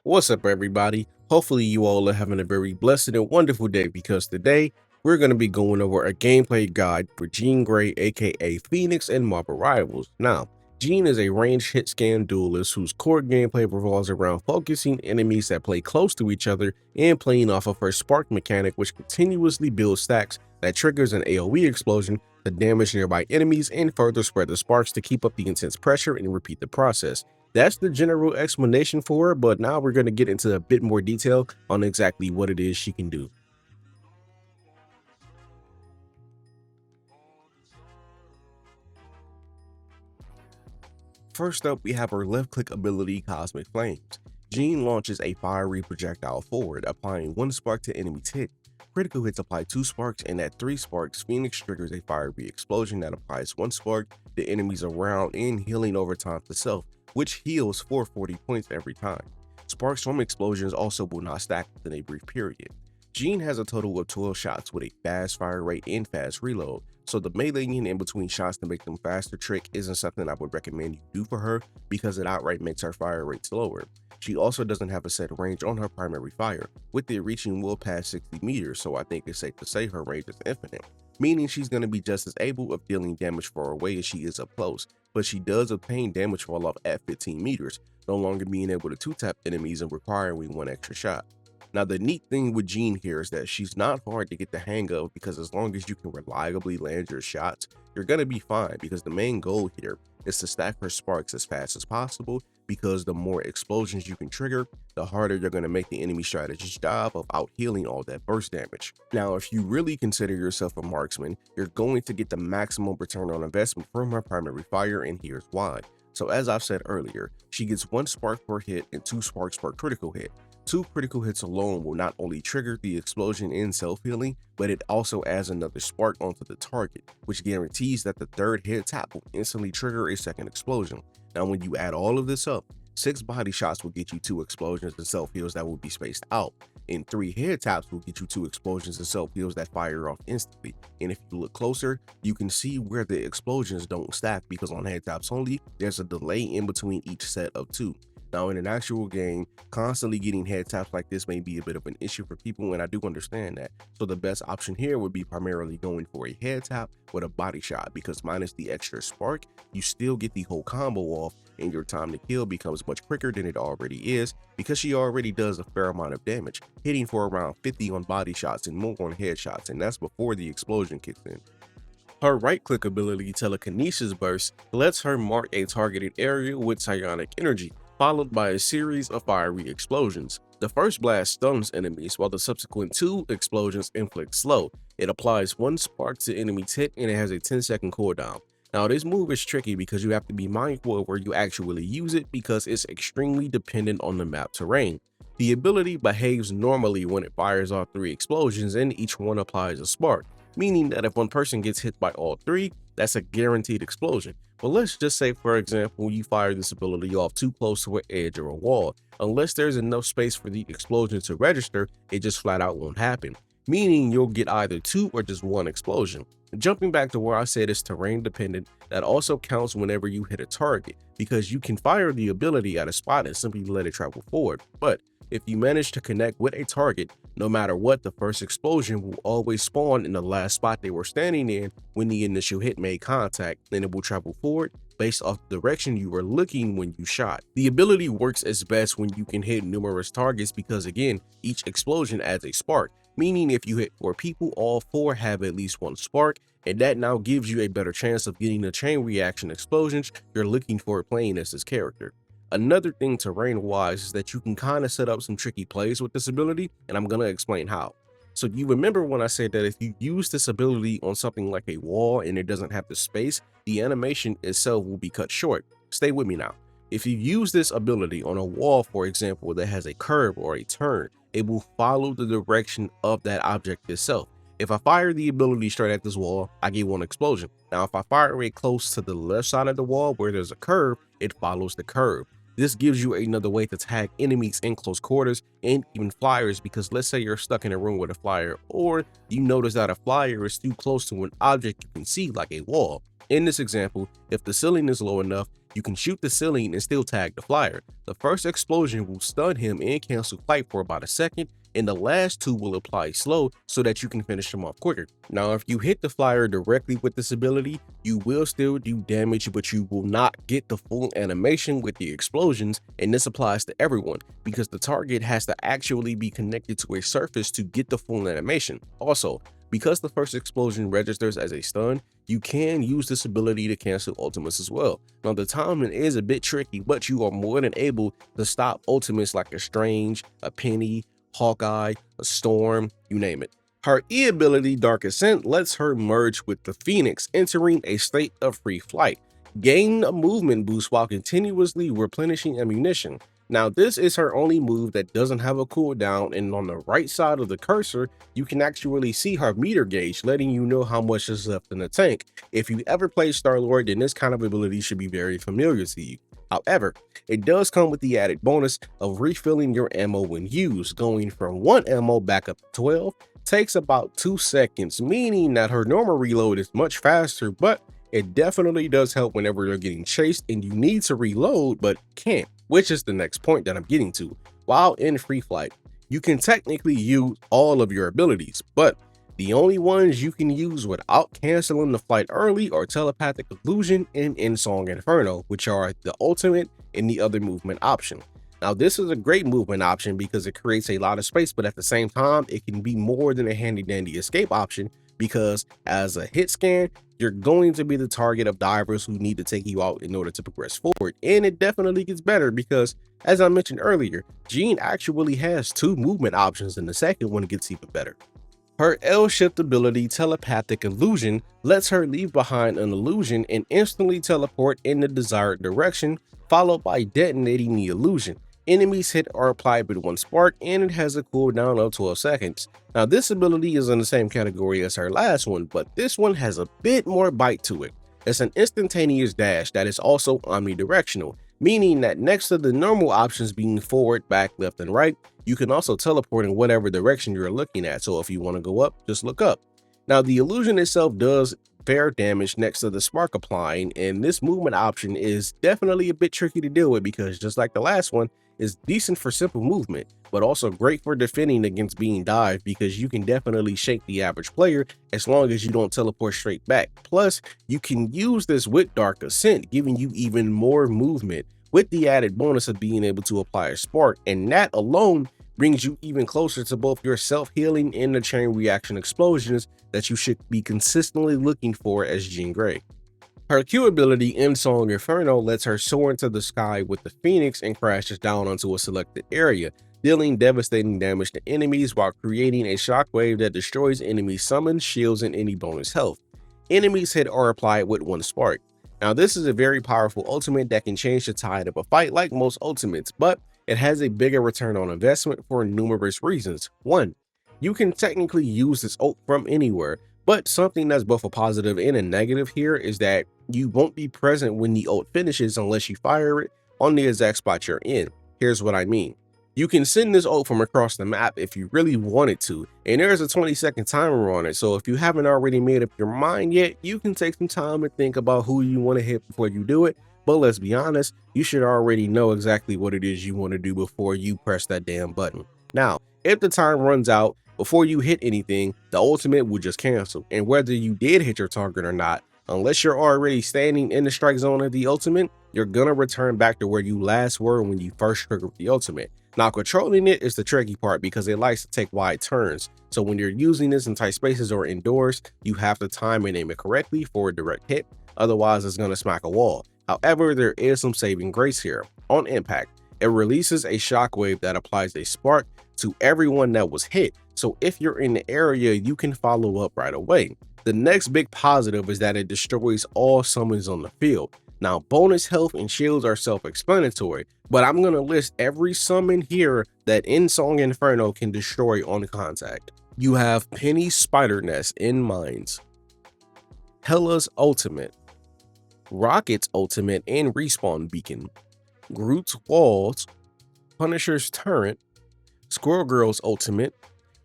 What's up, everybody? Hopefully, you all are having a very blessed and wonderful day because today we're going to be going over a gameplay guide for Jean Grey, aka Phoenix and Marble Rivals. Now, Jean is a ranged hit scan duelist whose core gameplay revolves around focusing enemies that play close to each other and playing off of her spark mechanic, which continuously builds stacks that triggers an AoE explosion to damage nearby enemies and further spread the sparks to keep up the intense pressure and repeat the process. That's the general explanation for her, but now we're going to get into a bit more detail on exactly what it is she can do. First up, we have her left click ability, Cosmic Flames. Jean launches a fiery projectile forward, applying 1 spark to enemy's hit. Critical hits apply 2 sparks, and at 3 sparks, Phoenix triggers a fiery explosion that applies 1 spark to enemies around and healing over time to self, which heals for 40 points every time. Sparks from explosions also will not stack within a brief period. Jean has a total of 12 shots with a fast fire rate and fast reload, so the meleeing in between shots to make them faster trick isn't something I would recommend you do for her because it outright makes her fire rate slower. She also doesn't have a set range on her primary fire, with it reaching well past 60 meters, so I think it's safe to say her range is infinite, meaning she's going to be just as able of dealing damage far away as she is up close, but she does obtain damage fall off at 15 meters, no longer being able to 2-tap enemies and requiring 1 extra shot. Now, the neat thing with Jean here is that she's not hard to get the hang of because as long as you can reliably land your shots, you're going to be fine because the main goal here is to stack her sparks as fast as possible because the more explosions you can trigger, the harder you're going to make the enemy strategist's job of out healing all that burst damage. Now, if you really consider yourself a marksman, you're going to get the maximum return on investment from her primary fire, and here's why. So as I've said earlier, she gets 1 spark per hit and 2 sparks per critical hit. 2 critical hits alone will not only trigger the explosion in self-healing, but it also adds another spark onto the target, which guarantees that the 3rd hit tap will instantly trigger a 2nd explosion. Now, when you add all of this up, 6 body shots will get you 2 explosions and self-heals that will be spaced out, and 3 head taps will get you 2 explosions and self-heals that fire off instantly. And if you look closer, you can see where the explosions don't stack because on head taps only, there's a delay in between each set of 2. Now, in an actual game, constantly getting head taps like this may be a bit of an issue for people, and I do understand that. So the best option here would be primarily going for a head tap with a body shot because minus the extra spark, you still get the whole combo off and your time to kill becomes much quicker than it already is because she already does a fair amount of damage, hitting for around 50 on body shots and more on headshots, and that's before the explosion kicks in. Her right-click ability, Telekinesis Burst, lets her mark a targeted area with psionic energy, followed by a series of fiery explosions. The first blast stuns enemies, while the subsequent 2 explosions inflict slow. It applies 1 spark to enemy's hit and it has a 10-second cooldown. Now, this move is tricky because you have to be mindful of where you actually use it because it's extremely dependent on the map terrain. The ability behaves normally when it fires off 3 explosions and each one applies a spark, meaning that if one person gets hit by all 3, that's a guaranteed explosion. But let's just say, for example, you fire this ability off too close to an edge or a wall. Unless there's enough space for the explosion to register, it just flat out won't happen, meaning you'll get either 2 or just 1 explosion. Jumping back to where I said it's terrain dependent, that also counts whenever you hit a target, because you can fire the ability at a spot and simply let it travel forward. But if you manage to connect with a target, no matter what, the first explosion will always spawn in the last spot they were standing in when the initial hit made contact, and it will travel forward based off the direction you were looking when you shot. The ability works as best when you can hit numerous targets because, again, each explosion adds a spark, meaning if you hit 4 people, all 4 have at least 1 spark, and that now gives you a better chance of getting the chain reaction explosions you're looking for playing as this character. Another thing terrain wise is that you can kind of set up some tricky plays with this ability, and I'm going to explain how. So you remember when I said that if you use this ability on something like a wall and it doesn't have the space, the animation itself will be cut short. Stay with me now. If you use this ability on a wall, for example, that has a curve or a turn, it will follow the direction of that object itself. If I fire the ability straight at this wall, I get 1 explosion. Now, if I fire it close to the left side of the wall where there's a curve, it follows the curve. This gives you another way to tag enemies in close quarters and even flyers, because let's say you're stuck in a room with a flyer, or you notice that a flyer is too close to an object you can see like a wall. In this example, if the ceiling is low enough, You can shoot the ceiling and still tag the flyer. The first explosion will stun him and cancel flight for about a second, and the last two will apply slow so that you can finish him off quicker. Now, if you hit the flyer directly with this ability, you will still do damage, but you will not get the full animation with the explosions, and this applies to everyone because the target has to actually be connected to a surface to get the full animation. Also, because the first explosion registers as a stun, you can use this ability to cancel ultimates as well. Now, the timing is a bit tricky, but you are more than able to stop ultimates like a Strange, a Penny, Hawkeye, a Storm, you name it. Her E ability, Dark Ascent, lets her merge with the Phoenix, entering a state of free flight. Gain a movement boost while continuously replenishing ammunition. Now, this is her only move that doesn't have a cooldown, and on the right side of the cursor, you can actually see her meter gauge, letting you know how much is left in the tank. If you ever played Star-Lord, then this kind of ability should be very familiar to you. However, it does come with the added bonus of refilling your ammo when used. Going from 1 ammo back up to 12 takes about 2 seconds, meaning that her normal reload is much faster, but it definitely does help whenever you're getting chased and you need to reload but can't, which is the next point that I'm getting to. While in free flight, you can technically use all of your abilities, but the only ones you can use without canceling the flight early are Telepathic Illusion and Insong Inferno, which are the ultimate and the other movement option. Now, this is a great movement option because it creates a lot of space, but at the same time, it can be more than a handy dandy escape option because as a hit scan, you're going to be the target of divers who need to take you out in order to progress forward. And it definitely gets better because, as I mentioned earlier, Jean actually has 2 movement options, and the second one gets even better. Her L-shift ability, Telepathic Illusion, lets her leave behind an illusion and instantly teleport in the desired direction, followed by detonating the illusion. Enemies hit are applied with 1 spark, and it has a cooldown of 12 seconds. Now, this ability is in the same category as her last one, but this one has a bit more bite to it. It's an instantaneous dash that is also omnidirectional, meaning that next to the normal options being forward, back, left, and right, you can also teleport in whatever direction you're looking at. So if you want to go up, just look up. Now, the illusion itself does fair damage next to the spark applying, and this movement option is definitely a bit tricky to deal with because just like the last one, is decent for simple movement, but also great for defending against being dived because you can definitely shake the average player as long as you don't teleport straight back. Plus, you can use this with Dark Ascent, giving you even more movement with the added bonus of being able to apply a spark, and that alone brings you even closer to both your self-healing and the chain reaction explosions that you should be consistently looking for as Jean Grey. Her Q ability, Insong Inferno, lets her soar into the sky with the Phoenix and crashes down onto a selected area, dealing devastating damage to enemies while creating a shockwave that destroys enemy summons, shields, and any bonus health. Enemies hit are applied with 1 spark. Now, this is a very powerful ultimate that can change the tide of a fight like most ultimates, but it has a bigger return on investment for numerous reasons. 1, you can technically use this ult from anywhere, but something that's both a positive and a negative here is that you won't be present when the ult finishes unless you fire it on the exact spot you're in. Here's what I mean. You can send this ult from across the map if you really wanted to, and there's a 20-second timer on it, so if you haven't already made up your mind yet, you can take some time and think about who you want to hit before you do it. But let's be honest, you should already know exactly what it is you want to do before you press that damn button. Now, if the time runs out before you hit anything, the ultimate will just cancel, and whether you did hit your target or not, unless you're already standing in the strike zone of the ultimate, you're gonna return back to where you last were when you first triggered the ultimate. Now, controlling it is the tricky part because it likes to take wide turns, so when you're using this in tight spaces or indoors, you have to time and aim it correctly for a direct hit, otherwise it's gonna smack a wall. However, there is some saving grace here. On impact, it releases a shockwave that applies a spark to everyone that was hit, so if you're in the area, you can follow up right away. The next big positive is that it destroys all summons on the field. Now, bonus health and shields are self-explanatory, but I'm going to list every summon here that Insong Inferno can destroy on contact. You have Penny's Spider Nest in Mines, Hela's Ultimate, Rocket's Ultimate and Respawn Beacon, Groot's Walls, Punisher's Turret, Squirrel Girl's Ultimate,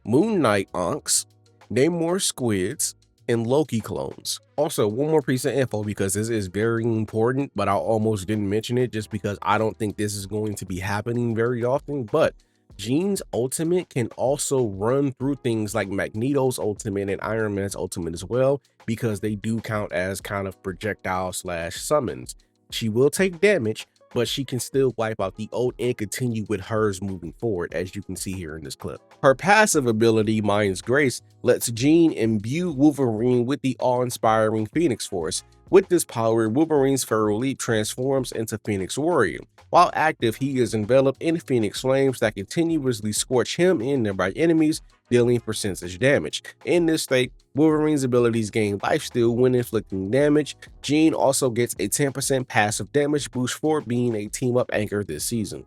Moon Knight Onks, Namor Squids, and Loki clones. Also, one more piece of info because this is very important, but I almost didn't mention it just because I don't think this is going to be happening very often. But Jean's ultimate can also run through things like Magneto's ultimate and Iron Man's ultimate as well, because they do count as kind of projectile slash summons. She will take damage, but she can still wipe out the ult and continue with hers moving forward, as you can see here in this clip. Her passive ability, Mind's Grace, lets Jean imbue Wolverine with the awe-inspiring Phoenix Force. With this power, Wolverine's Feral Leap transforms into Phoenix Warrior. While active, he is enveloped in Phoenix flames that continuously scorch him and nearby enemies, dealing percentage damage. In this state, Wolverine's abilities gain lifesteal when inflicting damage. Jean also gets a 10% passive damage boost for being a team-up anchor this season.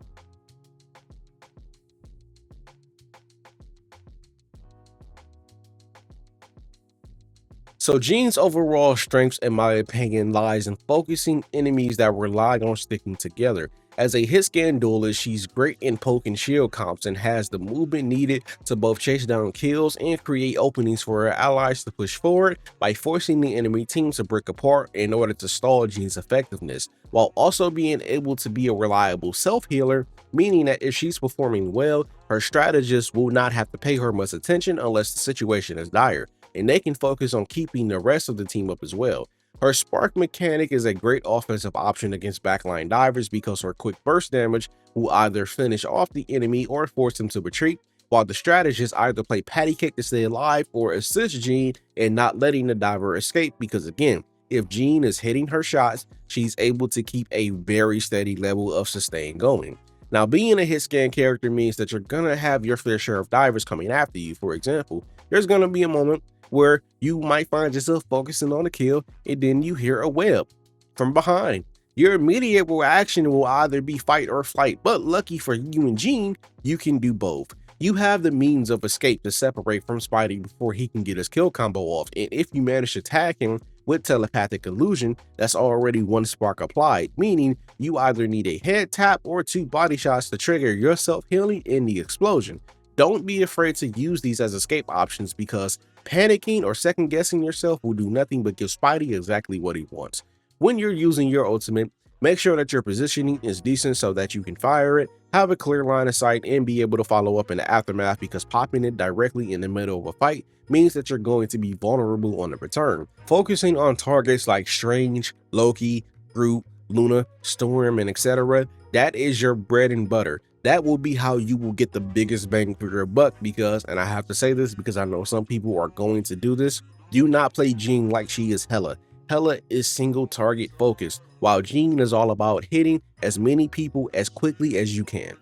So Jean's overall strengths, in my opinion, lies in focusing enemies that rely on sticking together. As a hit scan duelist, she's great in poke and shield comps and has the movement needed to both chase down kills and create openings for her allies to push forward by forcing the enemy team to break apart in order to stall Jean's effectiveness, while also being able to be a reliable self-healer, meaning that if she's performing well, her strategists will not have to pay her much attention unless the situation is dire, and they can focus on keeping the rest of the team up as well. Her spark mechanic is a great offensive option against backline divers because her quick burst damage will either finish off the enemy or force them to retreat, while the strategists either play patty cake to stay alive or assist Jean in not letting the diver escape, because again, if Jean is hitting her shots, she's able to keep a very steady level of sustain going. Now, being a hit scan character means that you're gonna have your fair share of divers coming after you. For example, there's gonna be a moment where you might find yourself focusing on a kill and then you hear a web from behind. Your immediate reaction will either be fight or flight, but lucky for you and Jean, you can do both. You have the means of escape to separate from Spidey before he can get his kill combo off, and if you manage to tag him with telepathic illusion, that's already one spark applied, meaning you either need a head tap or 2 body shots to trigger your self-healing in the explosion. Don't be afraid to use these as escape options, because panicking or second guessing yourself will do nothing but give Spidey exactly what he wants. When you're using your ultimate, make sure that your positioning is decent so that you can fire it, have a clear line of sight, and be able to follow up in the aftermath, because popping it directly in the middle of a fight means that you're going to be vulnerable on the return. Focusing on targets like Strange, Loki, Groot, Luna, Storm, and etc., that is your bread and butter. That will be how you will get the biggest bang for your buck, because, and I have to say this because I know some people are going to do this, do not play Jean like she is Hela. Hela is single target focused, while Jean is all about hitting as many people as quickly as you can.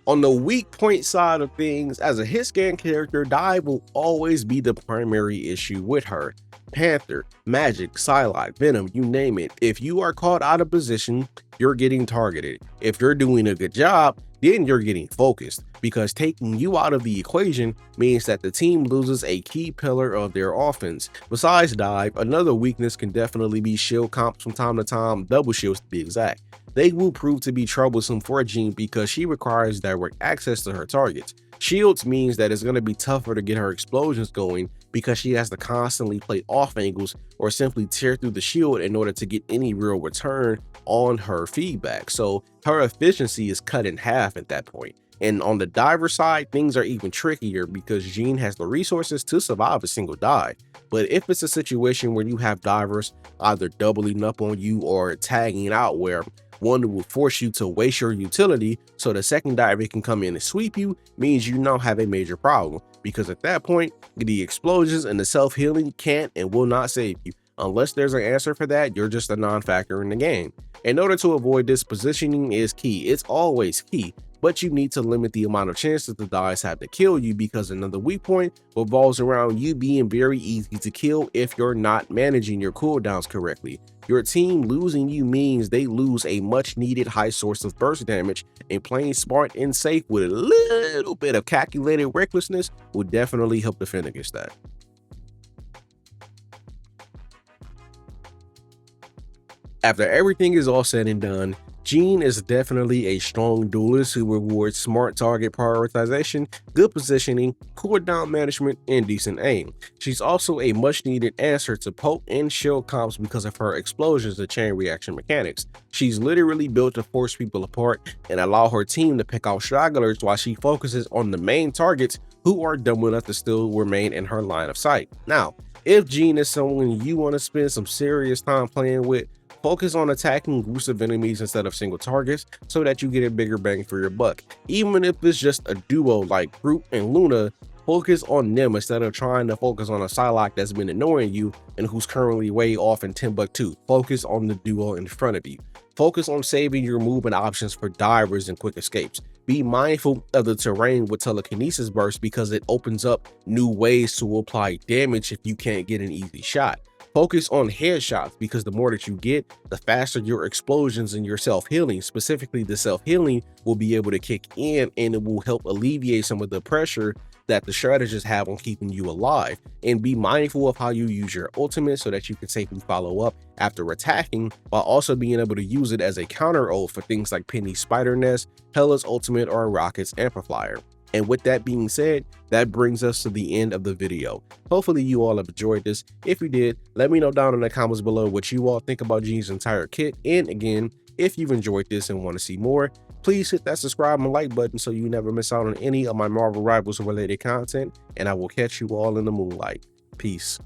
On the weak point side of things, as a hit scan character, dive will always be the primary issue with her. Panther, Magic, Psylocke, Venom, you name it. If you are caught out of position, you're getting targeted. If you're doing a good job, then you're getting focused, because taking you out of the equation means that the team loses a key pillar of their offense. Besides dive, another weakness can definitely be shield comps from time to time, double shields to be exact. They will prove to be troublesome for Jean because she requires direct access to her targets. Shields means that it's going to be tougher to get her explosions going because she has to constantly play off angles or simply tear through the shield in order to get any real return on her feedback. So her efficiency is cut in half at that point. And on the diver side, things are even trickier because Jean has the resources to survive a single dive. But if it's a situation where you have divers either doubling up on you or tagging out, where one will force you to waste your utility so the second diver can come in and sweep you, means you now have a major problem, because at that point, the explosions and the self-healing can't and will not save you. Unless there's an answer for that, you're just a non-factor in the game. In order to avoid this, positioning is key. It's always key, but you need to limit the amount of chances the dives have to kill you, because another weak point revolves around you being very easy to kill if you're not managing your cooldowns correctly. Your team losing you means they lose a much needed high source of burst damage, and playing smart and safe with a little bit of calculated recklessness will definitely help defend against that. After everything is all said and done, Jean is definitely a strong duelist who rewards smart target prioritization, good positioning, cooldown management, and decent aim. She's also a much needed answer to poke and shield comps because of her explosions and chain reaction mechanics. She's literally built to force people apart and allow her team to pick out stragglers while she focuses on the main targets who are dumb enough to still remain in her line of sight. Now, if Jean is someone you want to spend some serious time playing with, focus on attacking groups of enemies instead of single targets so that you get a bigger bang for your buck. Even if it's just a duo like Groot and Luna, focus on them instead of trying to focus on a Psylocke that's been annoying you and who's currently way off in Timbuktu. Focus on the duo in front of you. Focus on saving your movement options for divers and quick escapes. Be mindful of the terrain with Telekinesis burst because it opens up new ways to apply damage if you can't get an easy shot. Focus on headshots because the more that you get, the faster your explosions and your self-healing, specifically the self-healing, will be able to kick in, and it will help alleviate some of the pressure that the strategists have on keeping you alive. And be mindful of how you use your ultimate so that you can safely follow up after attacking, while also being able to use it as a counter ult for things like Penny's Spider Nest, Hela's ultimate, or Rocket's amplifier. And with that being said, that brings us to the end of the video. Hopefully you all have enjoyed this. If you did, let me know down in the comments below what you all think about Jean's entire kit. And again, if you've enjoyed this and want to see more, please hit that subscribe and like button so you never miss out on any of my Marvel Rivals related content. And I will catch you all in the moonlight. Peace.